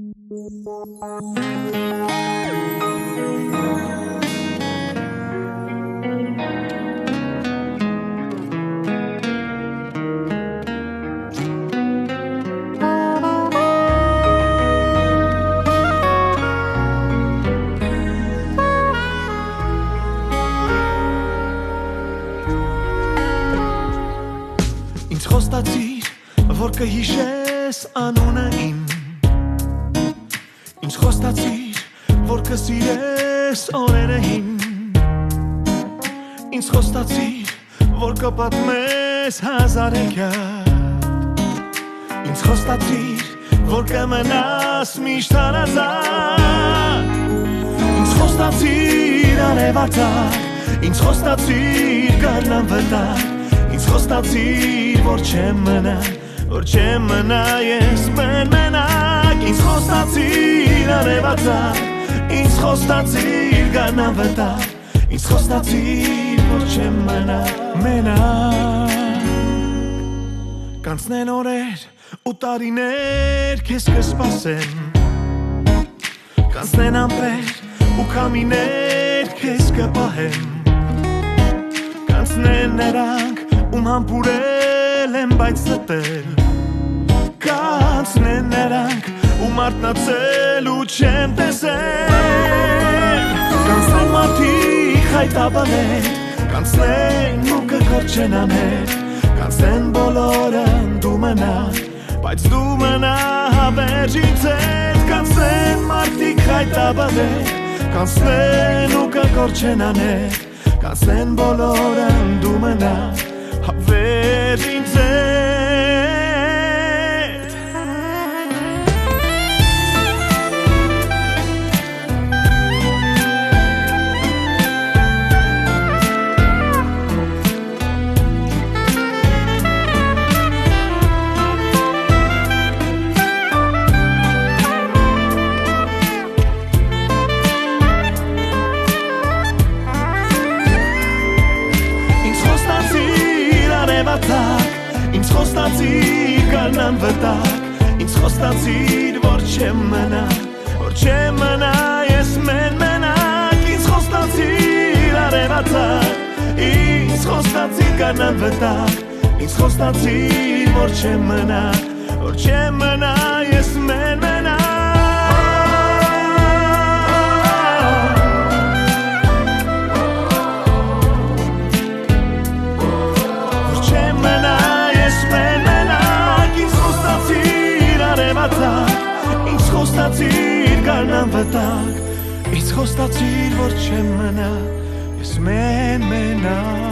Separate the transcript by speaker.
Speaker 1: Ինձ խոստացիր, որ կհիշես անունը իմ Ինձ խոստացիր, որ կսիրես օրերը իմ Ինձ խոստացիր, որ կպատմես հազարեկյալ Ինձ խոստացիր, որ կմնաս միշտ հարազատ Ինձ խոստացիր արևածագ Ինձ խոստացիր գարնան վտակ Ինձ խոստացիր, որ չեմ մնա ես մենակ Ինձ խոստացիր արևածագ Ինձ խոստացիր գարնան վտակ Ինձ խոստացիր, որ չեմ մնա մենակ Կանցնեն օրեր ու տարիներ քեզ կսպասեն Կանցնեն ամպեր ու քամիներ քեզ կպահեն Կանցնեն նրանք ում համբուրել եմ բայց ստել Կանցնեն նրանք ում արթնացել ու չեմ տեսել Կանցնեն մարդիկ հայտաբաներ Կանցնեն ու կկորչեն աներ Կանցնեն բոլորը դու մնա Բայց դու մնա հավերժ ինձ հետ Կանցնեն մարդիկ հայտաբաներ Կանցնեն ու կկորչեն աներ Կանցնեն բոլորը դու մնա Հավերժ ինձ հետ Ինձ խոստացիր գարնան վտակ Ինձ խոստացիր, որ չեմ մնա ես մենակ Ինձ խոստացիր արևածագ Ինձ խոստացիր գարնան վտակ Ինձ խոստացիր, որ չեմ մնա ես մենակ Ինձ խոստացիր գարնան վտակ Ինձ խոստացիր, որ չեմ մնա ես մենակ